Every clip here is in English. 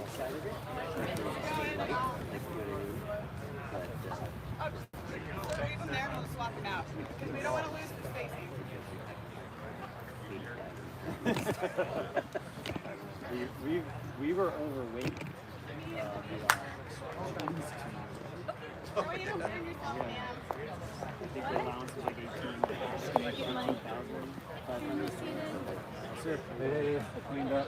outside of it. Oh, just leave them there and we'll swap them out. Because we don't want to lose the spacing. we were overweight. Oh, you don't bring yourself, man. I think the allowance was like 18,500. Sure. Hey, cleaned up.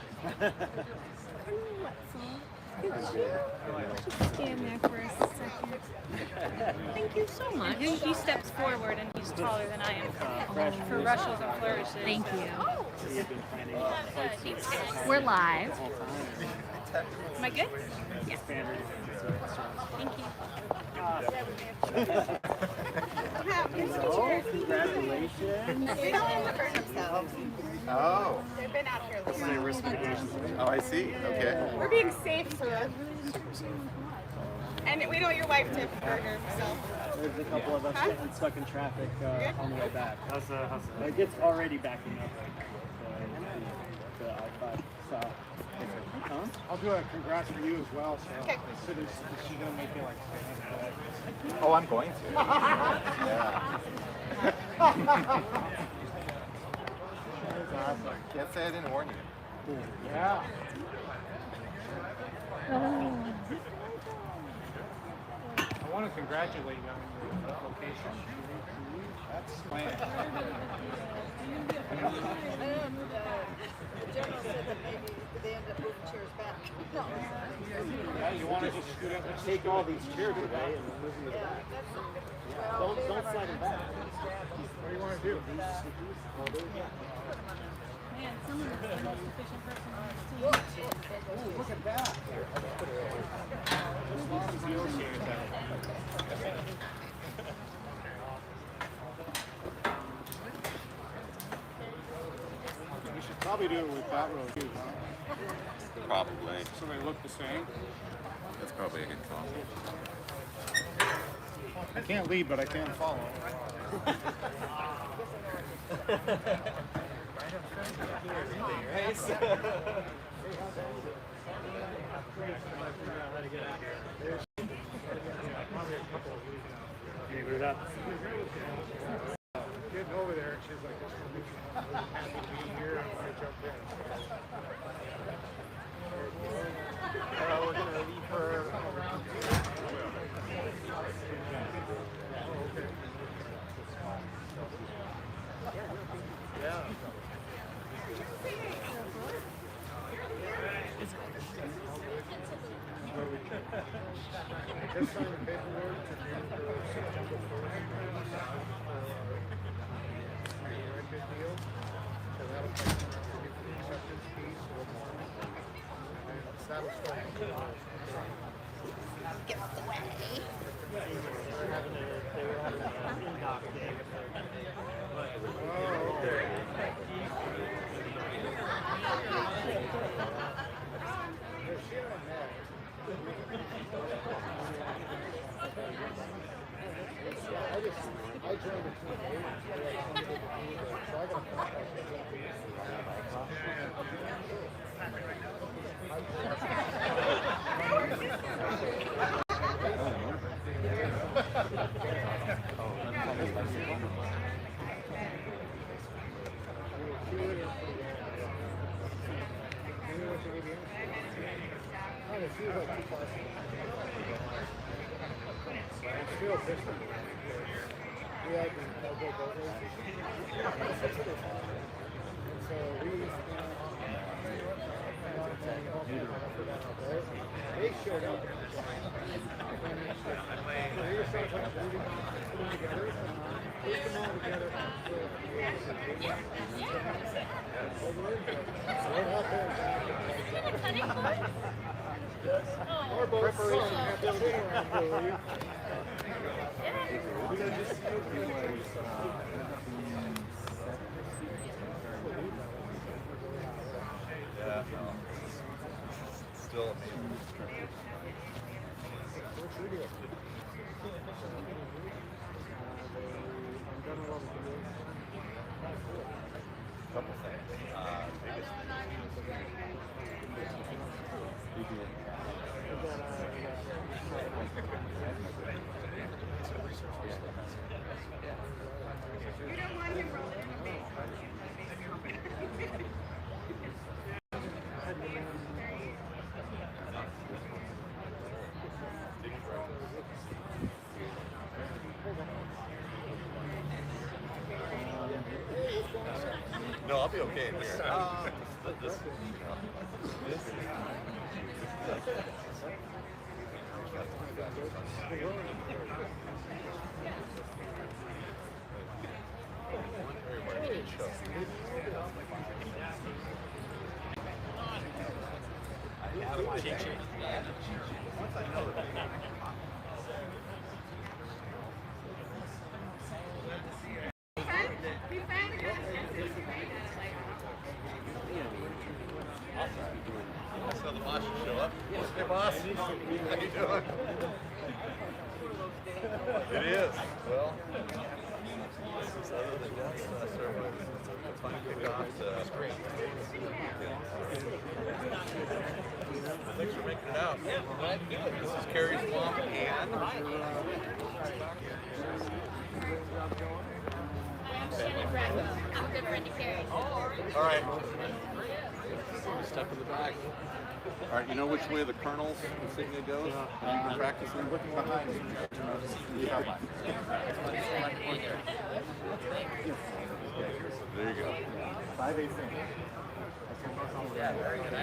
Stand there for a second. Thank you so much. He steps forward and he's taller than I am for rushes and flourishes. Thank you. Yeah. We're live. Am I good? Yes. Thank you. Oh, congratulations. They don't want to burn themselves. Oh. They've been out here a little while. Oh, I see. Okay. We're being safe, sir. And we don't want your wife to burn herself. There's a couple of us getting stuck in traffic on the way back. Like it's already backing up right now. The I-5 south. I'll do a congrats for you as well. So, Okay. so is she gonna make it like famous? Oh, I'm going to. Yeah. Can't say I didn't warn you. Yeah. I want to congratulate you on your location. That's planned. The general said that maybe they end up moving chairs back. Yeah, you want to just scoot up and Take all these chairs away and move them to the back. Don't slide them back. what do you want to do? Man, someone is the most efficient person on this team. Ooh, look at that. We should probably do it with that road too, huh? Probably. So they look the same. That's probably a good call. I can't lead, but I can follow. Getting over there, and she's like, I'm happy to be here. I jumped in. We're gonna leave her around. Yeah. Just signed the paperwork to do for September 1st. Record deal. So that'll come around to get the acceptance piece or more. And that'll start. Get out the way. They were having an in-dock day. Oh, okay. They're sharing that. I joined the team late, so I got still different. We had the elbow boat races. And so we they showed up. So we were sort of like putting together. Put them all together. Our boat preparation had to sit around for you. Yeah, no. Still amazing. Couple things. Biggest You don't want him rolling in the face. No, I'll be okay in here. We finally got it. I saw the boss show up. Hey, boss. How you doing? It is. Well, other than that, ceremony, it's fun to kick off the spring. Thanks for making it out. This is Carrie's mom, Ann. I'm Shannon Bracco. I'm a good friend to Carrie. All right. Step in the back. All right, you know which way the colonel's insignia goes? Have you been practicing? Looking behind me. There you go. 5/8. Yeah, very good.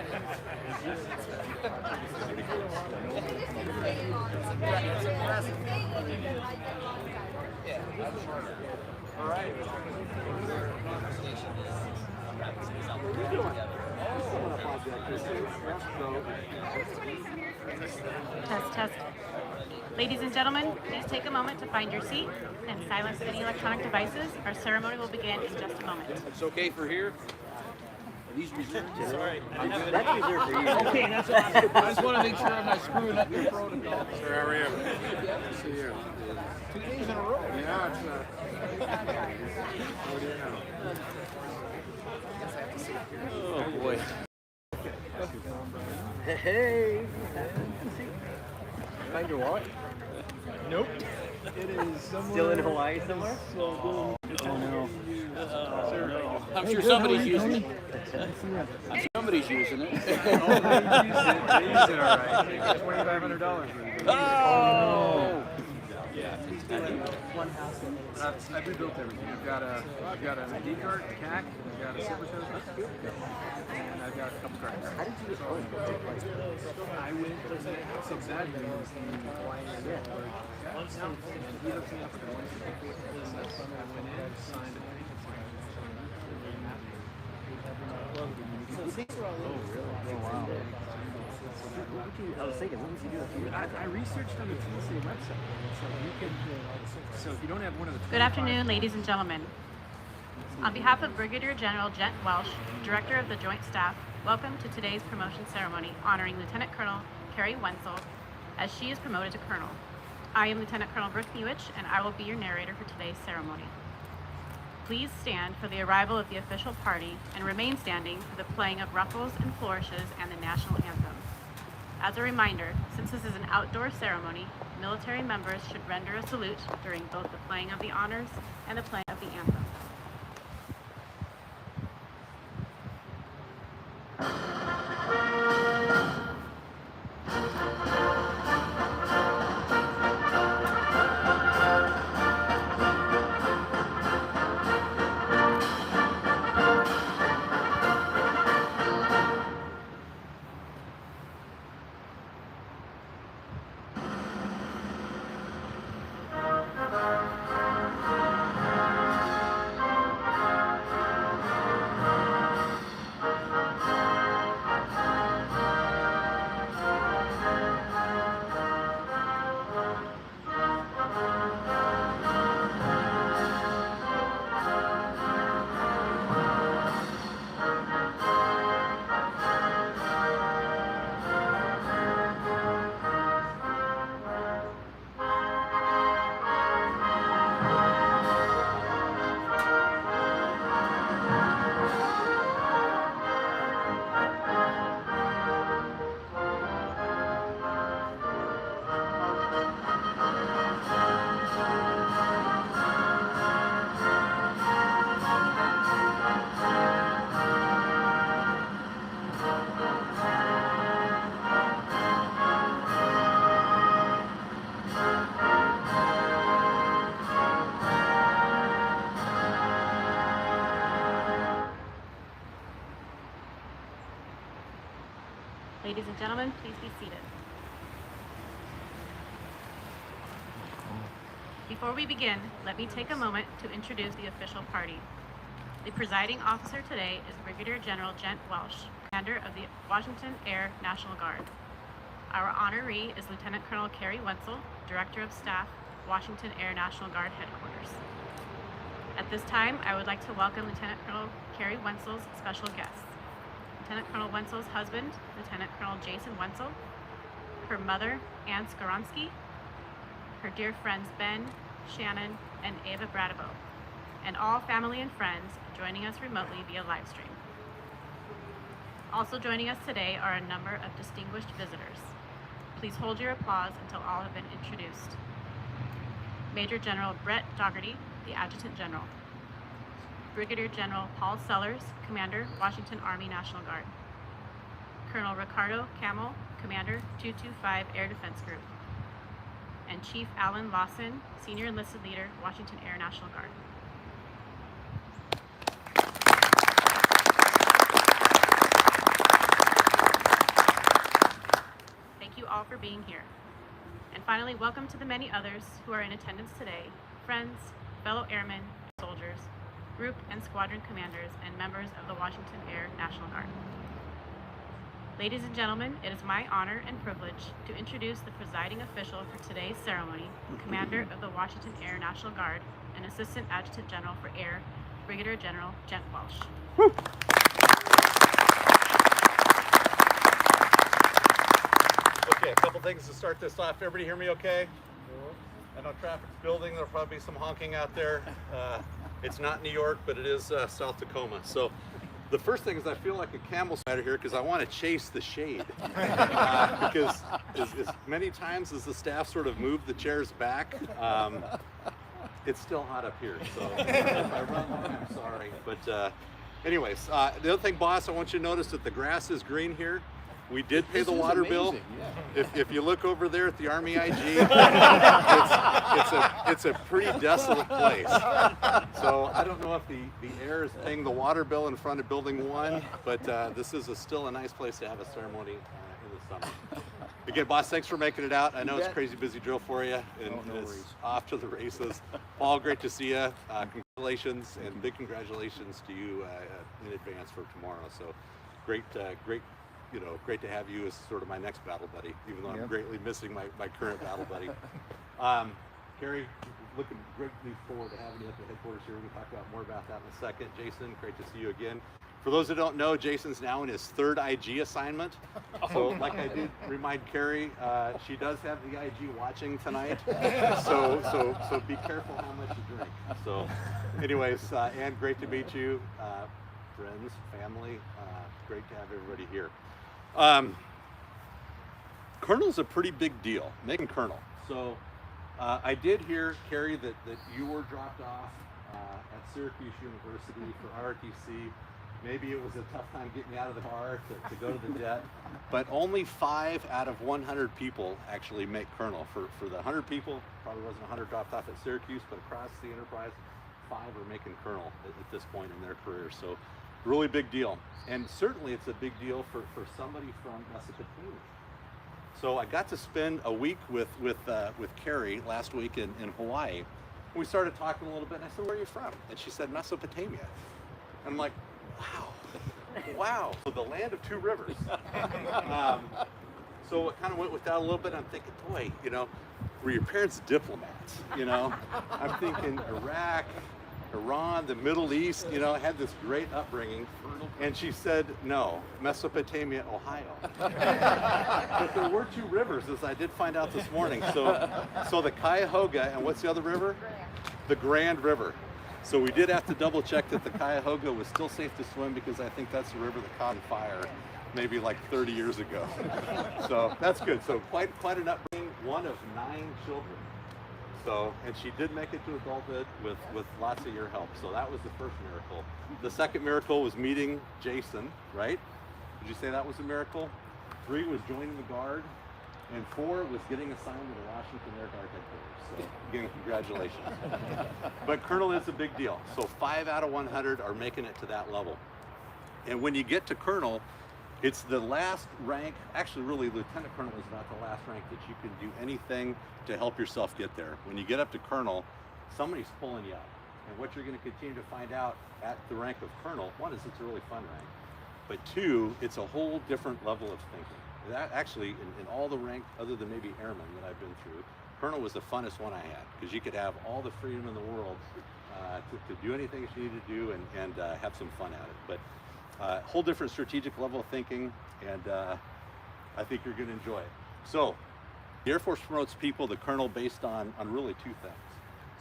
All right. Test, test. Ladies and gentlemen, please take a moment to find your seat and silence any electronic devices. Our ceremony will begin in just a moment. It's okay for here? Are these reserved? Sorry. That's reserved for you. Okay, that's awesome. I just want to make sure I'm not screwing up your protocol. Sir, how are you? See you. 2 days in a row. Yeah, it's Oh boy. Hey. Find your wallet? Nope. It is somewhere. Still in Hawaii somewhere? Oh no. I'm sure somebody's using it. I'm sure somebody's using it. They use it all right. $2,500. Oh! I've rebuilt everything. I've got an ID card, a CAC, I've got a silver token, and I've got a couple cards. How did you get home? I went to some bad news in Hawaii. And he hooked me up with a license. I went in, signed it. I was thinking, what would you do if you I researched on the TSA website. So if you don't have one of the Good afternoon, ladies and gentlemen. On behalf of Brigadier General Jet Welsh, Director of the Joint Staff, welcome to today's promotion ceremony honoring Lieutenant Colonel Col Wentzel as she is promoted to Colonel. I am Lieutenant Colonel Brooke Newich, and I will be your narrator for today's ceremony. Please stand for the arrival of the official party and remain standing for the playing of ruffles and flourishes and the national anthem. As a reminder, since this is an outdoor ceremony, military members should render a salute during both the playing of the honors and the playing of the anthem. Ladies and gentlemen, please be seated. Before we begin, let me take a moment to introduce the official party. The presiding officer today is Brigadier General Gent Welsh, Commander of the Washington Air National Guard. Our honoree is Lieutenant Colonel Col Wentzel, Director of Staff, Washington Air National Guard Headquarters. At this time, I would like to welcome Lieutenant Colonel Col Wentzel's special guests. Lieutenant Colonel Wentzel's husband, Lieutenant Colonel Jason Wentzel, her mother, Ann Skoronsky, her dear friends Ben, Shannon, and Ava Bradabo, and all family and friends joining us remotely via live stream. Also joining us today are a number of distinguished visitors. Please hold your applause until all have been introduced. Major General Brett Dougherty, the Adjutant General. Brigadier General Paul Sellers, Commander, Washington Army National Guard. Colonel Ricardo Camel, Commander, 225 Air Defense Group. And Chief Alan Lawson, Senior Enlisted Leader, Washington Air National Guard. Thank you all for being here. And finally, welcome to the many others who are in attendance today, friends, fellow airmen, soldiers, group and squadron commanders, and members of the Washington Air National Guard. Ladies and gentlemen, it is my honor and privilege to introduce the presiding official for today's ceremony, Commander of the Washington Air National Guard and Assistant Adjutant General for Air, Brigadier General Gent Welsh. Woo. Okay, a couple things to start this off. Everybody hear me okay? I know traffic's building. There'll probably be some honking out there. It's not New York, but it is South Tacoma. So the first thing is I feel like a camel spider here because I want to chase the shade. Because as many times as the staff sort of move the chairs back, it's still hot up here. So if I run long, I'm sorry. But anyways, the other thing, boss, I want you to notice that the grass is green here. We did pay the water bill. Yeah. If you look over there at the Army IG, it's a pretty desolate place. So I don't know if the air is paying the water bill in front of Building 1, but this is still a nice place to have a ceremony in the summer. Again, boss, thanks for making it out. I know it's a crazy busy drill for you, and it's off to the races. Paul, great to see you. Congratulations, and big congratulations to you in advance for tomorrow. So great. Great to have you as sort of my next battle buddy, even though I'm greatly missing my current battle buddy. Carrie, looking greatly forward to having you at the headquarters here. We can talk about more about that in a second. Jason, great to see you again. For those that don't know, Jason's now in his third IG assignment. So like I did remind Carrie, she does have the IG watching tonight. So be careful how much you drink. So anyways, Ann, great to meet you. Friends, family, great to have everybody here. Colonel's a pretty big deal, making colonel. So I did hear, Carrie, that you were dropped off at Syracuse University for ROTC. Maybe it was a tough time getting out of the car to go to the jet, but only 5 out of 100 people actually make colonel. For the 100 people, probably wasn't 100 dropped off at Syracuse, but across the enterprise, 5 are making colonel at this point in their career. So really big deal. And certainly it's a big deal for somebody from Mesopotamia. So I got to spend a week with Carrie last week in Hawaii. We started talking a little bit, and I said, where are you from? And she said, Mesopotamia. And I'm like, wow. So the land of 2 rivers. So it kind of went with that a little bit. I'm thinking, boy, were your parents diplomats? I'm thinking Iraq, Iran, the Middle East, I had this great upbringing. And she said, no, Mesopotamia, Ohio. But there were 2 rivers, as I did find out this morning. So the Cuyahoga, and what's the other river? The Grand River. So we did have to double check that the Cuyahoga was still safe to swim, because I think that's the river that caught on fire maybe like 30 years ago. So that's good. So quite an upbringing, one of 9 children. So, and she did make it to adulthood with lots of your help. So that was the first miracle. The second miracle was meeting Jason, right? Did you say that was a miracle? 3 was joining the Guard, and 4 was getting assigned to the Washington Air Guard headquarters. So again, congratulations. But Colonel is a big deal. So 5 out of 100 are making it to that level. And when you get to Colonel, It's the last rank, actually really Lieutenant Colonel is about the last rank that you can do anything to help yourself get there. When you get up to Colonel, somebody's pulling you up. And what you're going to continue to find out at the rank of Colonel, one is it's a really fun rank, but two, it's a whole different level of thinking. That actually, in all the rank, other than maybe Airman that I've been through, Colonel was the funnest one I had, because you could have all the freedom in the world to do anything that you need to do and have some fun at it. But whole different strategic level of thinking, and I think you're going to enjoy it. So, the Air Force promotes people to Colonel based on really two things.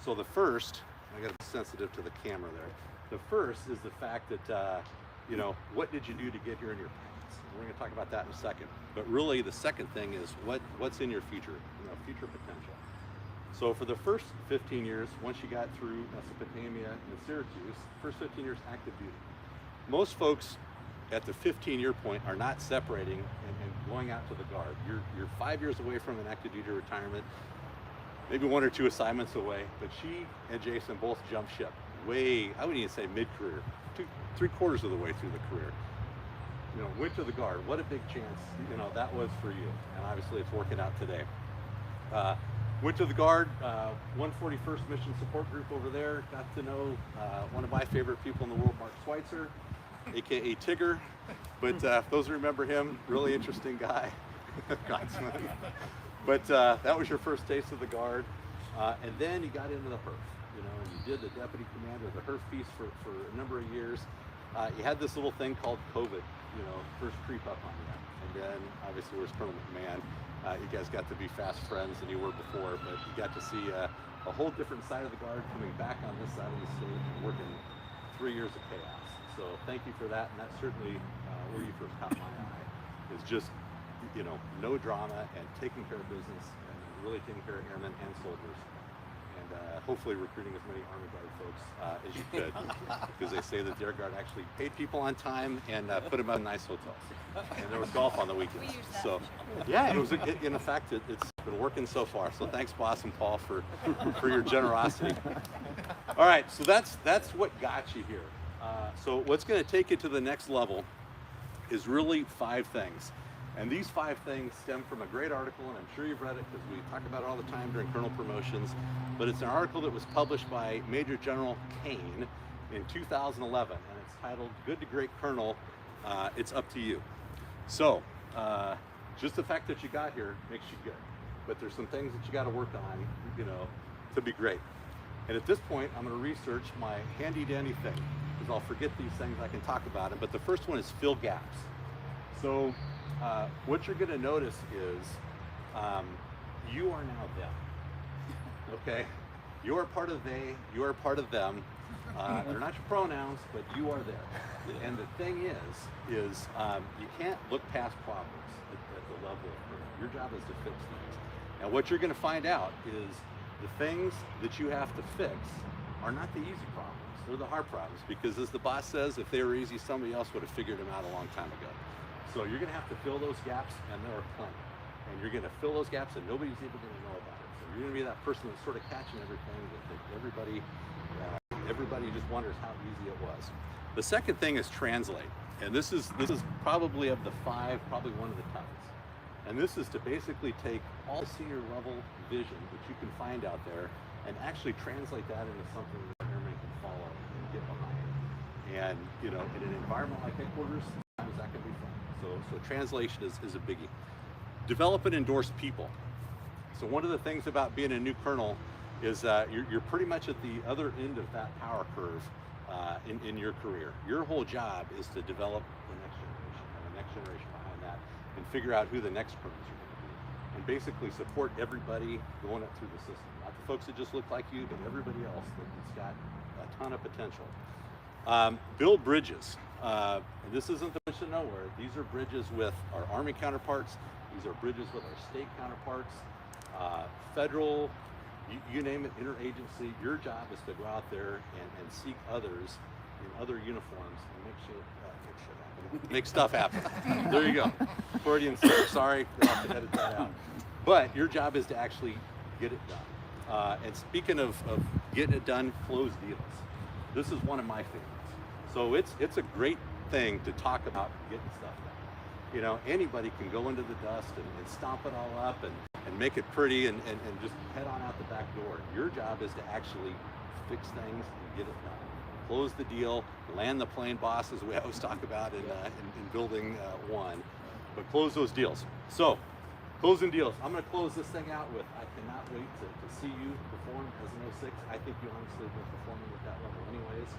So the first, I got to be sensitive to the camera there. The first is the fact that, you know, what did you do to get here in your pants? We're going to talk about that in a second. But really, the second thing is what's in your future, you know, future potential. So for the first 15 years, once you got through Mesopotamia and Syracuse, first 15 years active duty. Most folks at the 15-year point are not separating and going out to the Guard. You're 5 years away from an active duty retirement, maybe 1 or 2 assignments away, but she and Jason both jumped ship way, I wouldn't even say mid-career, 3/4 of the way through the career. You know, went to the Guard. What a big chance, you know, that was for you. And obviously it's working out today. Went to the Guard, 141st Mission Support Group over there. Got to know one of my favorite people in the world, Mark Schweitzer, AKA Tigger. But those who remember him, really interesting guy, Godsman. But that was your first taste of the Guard. And then you got into the HERF, you know, and you did the deputy commander of the HERF piece for a number of years. You had this little thing called COVID, you know, first creep up on you. And then obviously where's Colonel McMahon? You guys got to be fast friends than you were before, but you got to see a whole different side of the Guard coming back on this side of the state and working 3 years of chaos. So thank you for that, and that's certainly where you first caught my eye, is just, you know, no drama and taking care of business and really taking care of airmen and soldiers. And hopefully recruiting as many Army Guard folks as you could, because they say that the Air Guard actually paid people on time and put them in nice hotels. And there was golf on the weekends. So, yeah, it was. In fact, it's been working so far. So thanks, Boss and Paul, for your generosity. All right, so that's what got you here. So what's going to take you to the next level is really 5 things. And these 5 things stem from a great article, and I'm sure you've read it because we talk about it all the time during Colonel promotions, but it's an article that was published by Major General Kane in 2011, and it's titled, Good to Great Colonel, It's Up to You. So, just the fact that you got here makes you good, but there's some things that you got to work on, you know, to be great. And at this point, I'm going to research my handy-dandy thing, because I'll forget these things, I can talk about them, but the first one is fill gaps. So, what you're going to notice is you are now them. Okay? You are part of they, you are part of them. They're not your pronouns, but you are there. And the thing is you can't look past problems at the level of colonel. Your job is to fix things. And what you're going to find out is the things that you have to fix are not the easy problems. They're the hard problems, because as the boss says, if they were easy, somebody else would have figured them out a long time ago. So you're going to have to fill those gaps, and there are plenty. And you're going to fill those gaps, and nobody's even going to know about it. So you're going to be that person that's sort of catching everything that everybody just wonders how easy it was. The second thing is translate, and this is probably of the 5, probably one of the toughest. And this is to basically take all the senior level vision that you can find out there and actually translate that into something that airmen can follow and get behind. And you know, in an environment like headquarters, sometimes that can be fun. So translation is a biggie. Develop and endorse people. So one of the things about being a new colonel is you're pretty much at the other end of that power curve in your career. Your whole job is to develop the next generation and the next generation behind that, and figure out who the next colonels are going to be, and basically support everybody going up through the system. Not the folks that just look like you, but everybody else that's got a ton of potential. Build bridges. And this isn't the bridge to nowhere. These are bridges with our Army counterparts. These are bridges with our state counterparts, federal, you name it, interagency. Your job is to go out there and seek others in other uniforms and make stuff happen. There you go. Freudian slip. Sorry, we'll have to edit that out. But your job is to actually get it done. And speaking of getting it done, close deals. This is one of my favorites. So it's a great thing to talk about getting stuff done. you know, anybody can go into the dust and stomp it all up and make it pretty and just head on out the back door. Your job is to actually fix things and get it done. Close the deal, land the plane, boss, as we always talk about in building one, but close those deals. So, closing deals. I'm going to close this thing out with, I cannot wait to see you perform as an 06. I think you honestly have been performing at that level anyways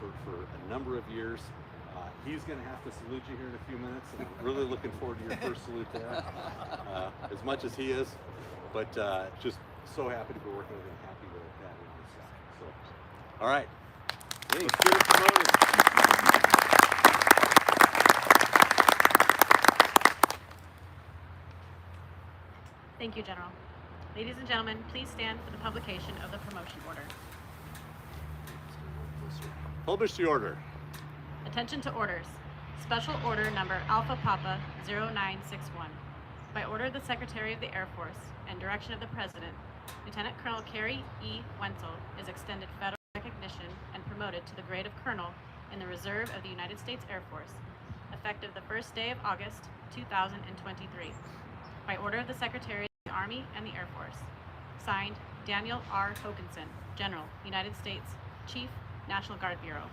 for a number of years. He's going to have to salute you here in a few minutes, and I'm really looking forward to your first salute there, as much as he is. But just so happy to be working with him, happy to have him on the staff. So, all right. Let's get it promoted. Thank you, General. Ladies and gentlemen, please stand for the publication of the promotion order. Publish the order. Attention to orders. Special order number Alpha Papa 0961. By order of the Secretary of the Air Force and direction of the President, Lieutenant Colonel Cary E. Wentzel is extended federal recognition and promoted to the grade of Colonel in the Reserve of the United States Air Force, effective the first day of August 2023. By order of the Secretary of the Army and the Air Force. Signed, Daniel R. Hokanson, General, United States, Chief, National Guard Bureau.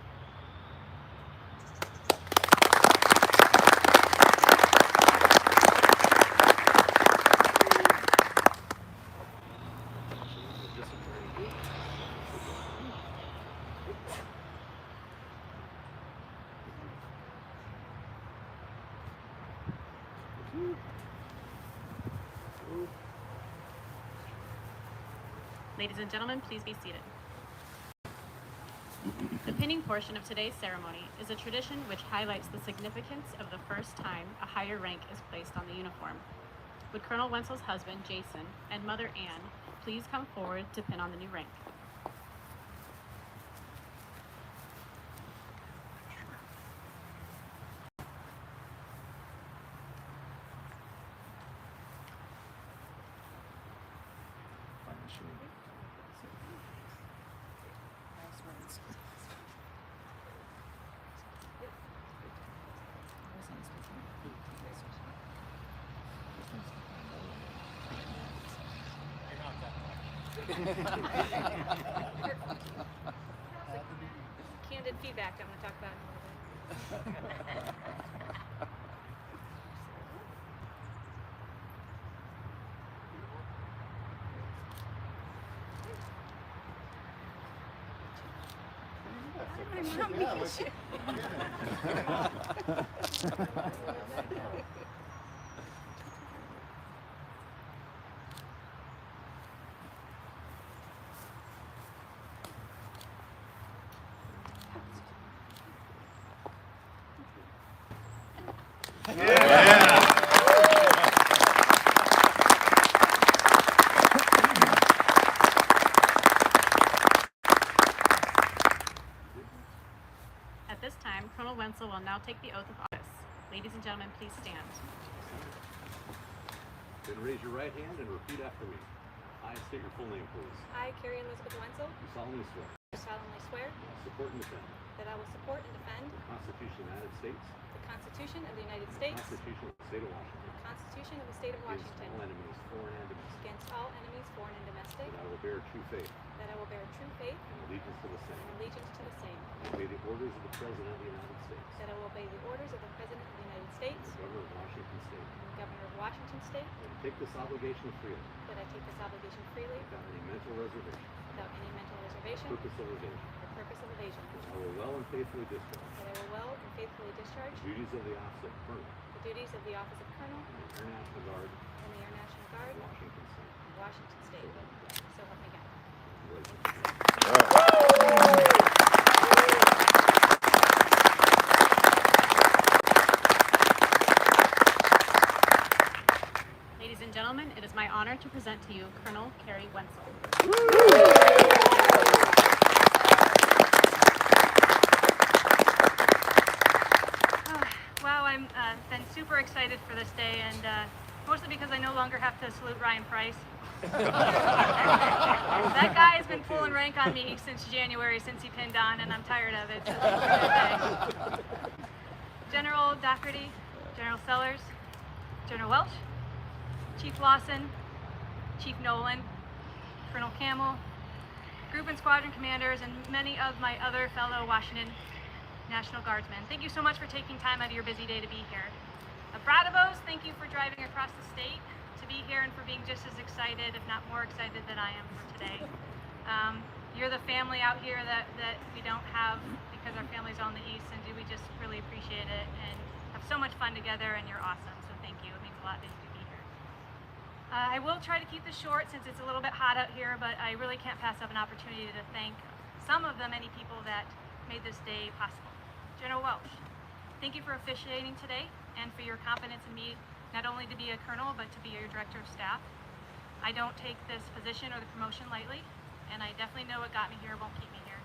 Ladies and gentlemen, please be seated. The pinning portion of today's ceremony is a tradition which highlights the significance of the first time a higher rank is placed on the uniform. Would Colonel Wentzel's husband, Jason, and mother, Ann, please come forward to pin on the new rank? Candid feedback I'm going to talk about in a little bit. At this time, Colonel Wentzel will now take the oath of office. Ladies and gentlemen, please stand. Then raise your right hand and repeat after me. I state your full name, please. I, Cary Elizabeth Wentzel, You solemnly swear do solemnly swear support and defend that I will support and defend the Constitution of the United States, the Constitution of the United the States, Constitution of the State of Washington, the Constitution of the State of against Washington, all enemies, foreign and domestic, against all enemies, foreign and domestic, that I will bear true faith that I will bear true faith and allegiance to the and same, allegiance to the same, and obey the orders of the President of the United States, that I will obey the orders of the President of the United States the Governor of Washington State, and the Governor of Washington State, and take this obligation freely, that I take this obligation freely without any mental reservation without any mental reservation purpose or evasion. or purpose of evasion, I will well and faithfully discharge that I will well and faithfully discharge the duties of the office of Colonel the duties of the office of Colonel in the Air National Guard in the Air National Guard of Washington State. of Washington State. So help me God. Congratulations. Ladies and gentlemen, it is my honor to present to you Colonel Cary Wentzel. Wow, I'm been super excited for this day, and mostly because I no longer have to salute Ryan Price. That guy has been pulling rank on me since January, since he pinned on, and I'm tired of it. So this is a good day. General Doherty, General Sellers, General Welch, Chief Lawson, Chief Nolan, Colonel Camel, group and squadron commanders, and many of my other fellow Washington National Guardsmen. Thank you so much for taking time out of your busy day to be here. Bradavos, thank you for driving across the state to be here and for being just as excited, if not more excited than I am for today. You're the family out here that we don't have because our family's on the east, and we just really appreciate it and have so much fun together, and you're awesome, so thank you. It means a lot that you could be here. I will try to keep this short since it's a little bit hot out here, but I really can't pass up an opportunity to thank some of the many people that made this day possible. General Welch, thank you for officiating today and for your confidence in me, not only to be a colonel, but to be your director of staff. I don't take this position or the promotion lightly, and I definitely know what got me here won't keep me here.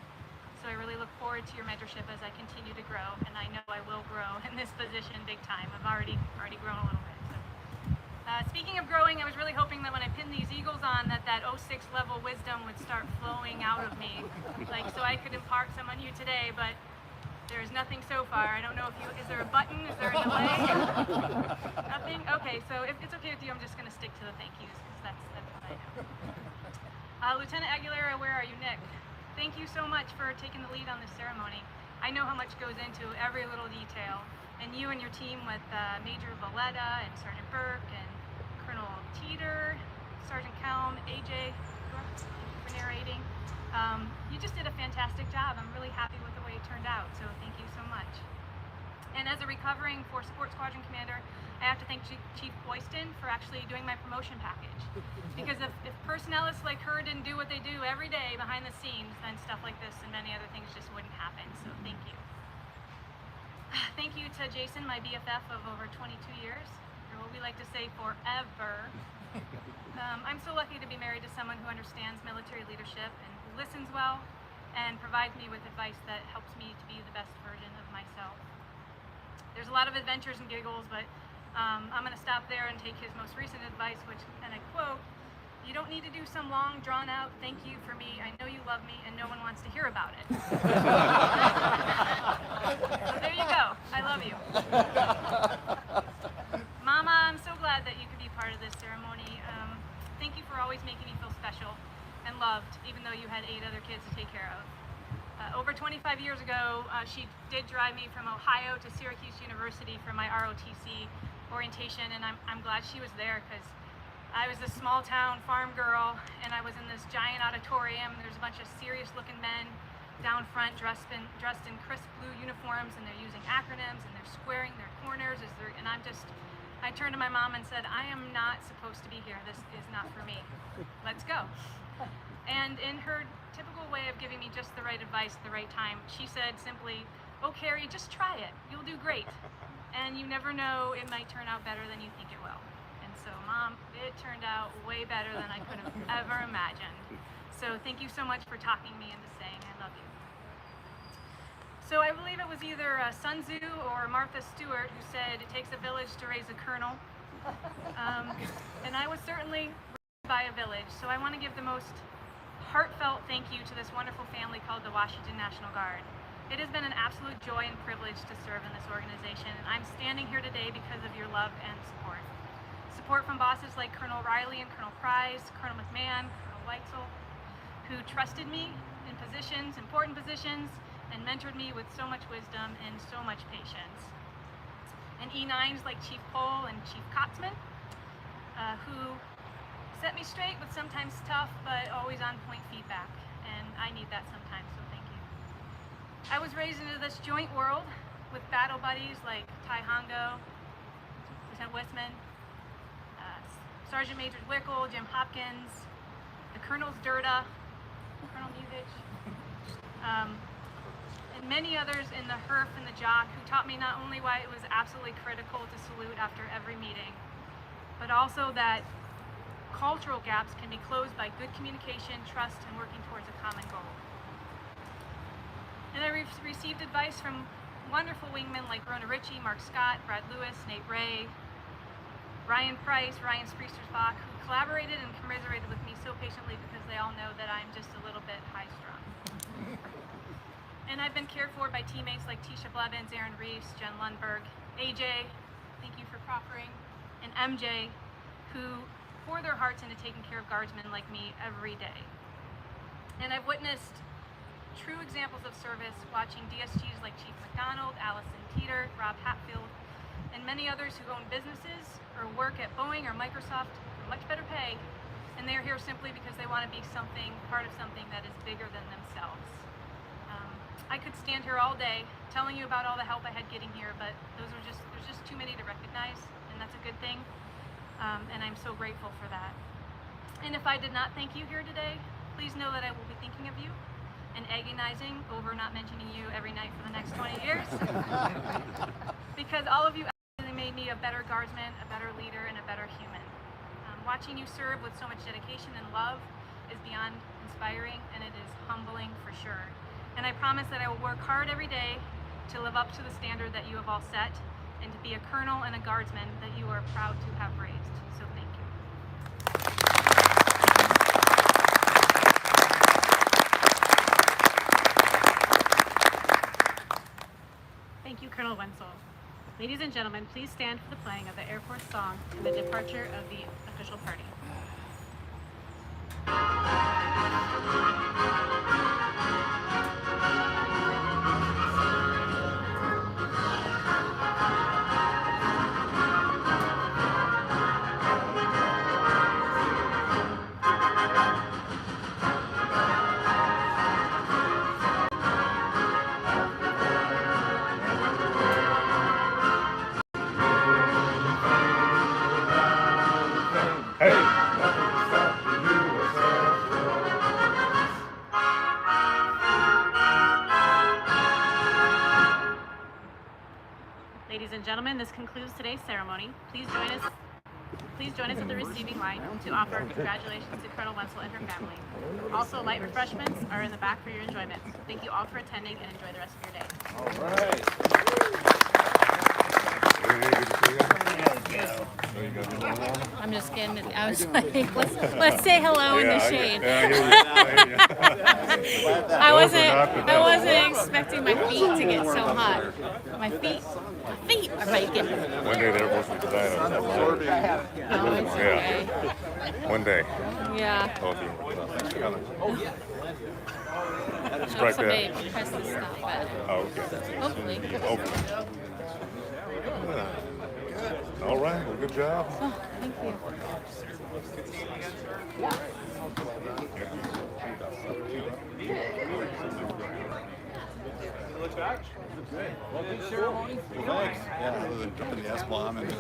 So I really look forward to your mentorship as I continue to grow, and I know I will grow in this position big time. I've already grown a little bit. So. Speaking of growing, I was really hoping that when I pinned these eagles on, that 06 level wisdom would start flowing out of me, so I could impart some on you today, but there's nothing so far. I don't know if is there a button? Is there a delay? Nothing? Okay, so if it's okay with you, I'm just gonna stick to the thank yous, because that's what I know. Lieutenant Aguilera, where are you? Nick, thank you so much for taking the lead on this ceremony. I know how much goes into every little detail, and you and your team with Major Valletta and Sergeant Burke and Colonel Teeter, Sergeant Kelm, AJ, for narrating. You just did a fantastic job. I'm really happy with the way it turned out, so thank you so much. And as a recovering Force Support Squadron Commander, I have to thank Chief Boyston for actually doing my promotion package. Because if personnelists like her didn't do what they do every day behind the scenes, then stuff like this and many other things just wouldn't happen, so thank you. Thank you to Jason, my BFF of over 22 years, or what we like to say, forever. I'm so lucky to be married to someone who understands military leadership and who listens well and provides me with advice that helps me to be the best version of myself. There's a lot of adventures and giggles, but I'm going to stop there and take his most recent advice, which, and I quote, "You don't need to do some long, drawn-out thank you for me. I know you love me, and no one wants to hear about it." So there you go. I love you. Mama, I'm so glad that you could be part of this ceremony. Thank you for always making me feel special and loved, even though you had 8 other kids to take care of. Over 25 years ago, she did drive me from Ohio to Syracuse University for my ROTC orientation, and I'm glad she was there, because I was a small town farm girl, and I was in this giant auditorium. There's a bunch of serious looking men down front dressed in crisp blue uniforms, and they're using acronyms, and they're squaring their corners, and I turned to my mom and said, "I am not supposed to be here. This is not for me. Let's go." And in her typical way of giving me just the right advice at the right time, she said simply, "Oh, Carrie, just try it. You'll do great. And you never know, it might turn out better than you think it will." And so, Mom, it turned out way better than I could have ever imagined. So thank you so much for talking me into saying I love you. So I believe it was either Sun Tzu or Martha Stewart who said it takes a village to raise a colonel. And I was certainly raised by a village, so I want to give the most heartfelt thank you to this wonderful family called the Washington National Guard. It has been an absolute joy and privilege to serve in this organization, and I'm standing here today because of your love and support. Support from bosses like Colonel Riley and Colonel Price, Colonel McMahon, Col Wentzel, who trusted me in positions, important positions, and mentored me with so much wisdom and so much patience. And E9s like Chief Cole and Chief Kotzman, who set me straight with sometimes tough but always on point feedback, and I need that sometimes, so thank you. I was raised into this joint world with battle buddies like Ty Hongo, Lieutenant Wisman, Sergeant Majors Wickel, Jim Hopkins, the Colonels Durda, Colonel Muvich, and many others in the HERF and the JOC who taught me not only why it was absolutely critical to salute after every meeting, but also that cultural gaps can be closed by good communication, trust, and working towards a common goal. And I received advice from wonderful wingmen like Rona Ritchie, Mark Scott, Brad Lewis, Nate Ray, Ryan Price, Ryan Spriestersbach, who collaborated and commiserated with me so patiently because they all know that I'm just a little bit high-strung. And I've been cared for by teammates like Tisha Blevins, Aaron Reese, Jen Lundberg, AJ, Proffering, and MJ, who pour their hearts into taking care of guardsmen like me every day. And I've witnessed true examples of service watching DSGs like Chief McDonald, Allison Teeter, Rob Hatfield, and many others who own businesses or work at Boeing or Microsoft for much better pay, and they're here simply because they want to be part of something that is bigger than themselves. I could stand here all day telling you about all the help I had getting here, but there's just too many to recognize, and that's a good thing, and I'm so grateful for that. And if I did not thank you here today, please know that I will be thinking of you and agonizing over not mentioning you every night for the next 20 years, because all of you actually made me a better guardsman, a better leader, and a better human. Watching you serve with so much dedication and love is beyond inspiring, and it is humbling for sure. And I promise that I will work hard every day to live up to the standard that you have all set, and to be a colonel and a guardsman that you are proud to have raised. So thank you. Thank you, Colonel Wentzel. Ladies and gentlemen, please stand for the playing of the Air Force song and the departure of the official party. Ladies and gentlemen, this concludes today's ceremony. Please join us at the receiving line to offer congratulations to Colonel Wentzel and her family. Also, light refreshments are in the back for your enjoyment. Thank you all for attending, and enjoy the rest of your day. All right. I'm just kidding. I was like, let's say hello in the shade. I wasn't expecting my feet to get so hot. My feet are baking. One day they're supposed to be designing on that. Oh, it's okay. One day. Yeah. Both of you. Show someday press this stuff, but Oh, okay. hopefully. Hopefully. All right. Well, good job. Oh, thank you. Look back. Good. Well, good ceremony. Well, thanks. Yeah, other than dropping the S-bomb. And if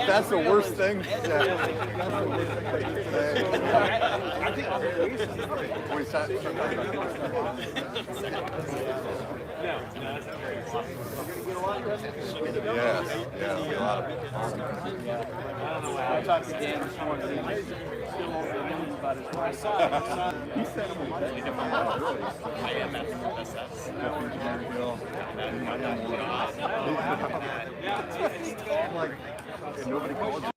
that's the worst thing, yeah. That's the worst thing I can say. I think When we start talking that's very awesome. Yes, yeah, a lot of it. I don't know why. I talked to Dan this morning. He's still over the moon about his wife. He said I am at Like, nobody calls you.